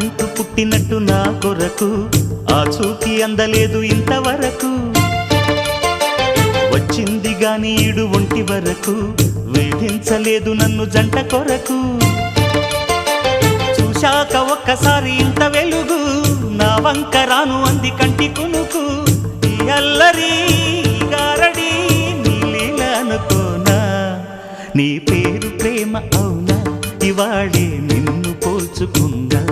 ప్రాణమంటూ పుట్టినట్టు నా కొరకు ఆ చూకి అందలేదు ఇంతవరకు వచ్చింది గాని ఈడు ఒంటి వరకు వేధించలేదు నన్ను జంట కొరకు చూశాక ఒక్కసారి ఇంత వెలుగు నా వంక రాను అంది కంటి కునుకు ఈ అల్లరి గారడి నీలీల అనుకోనా నీ పేరు ప్రేమ అవునా ఇవాళే నిన్ను పోల్చుకుందా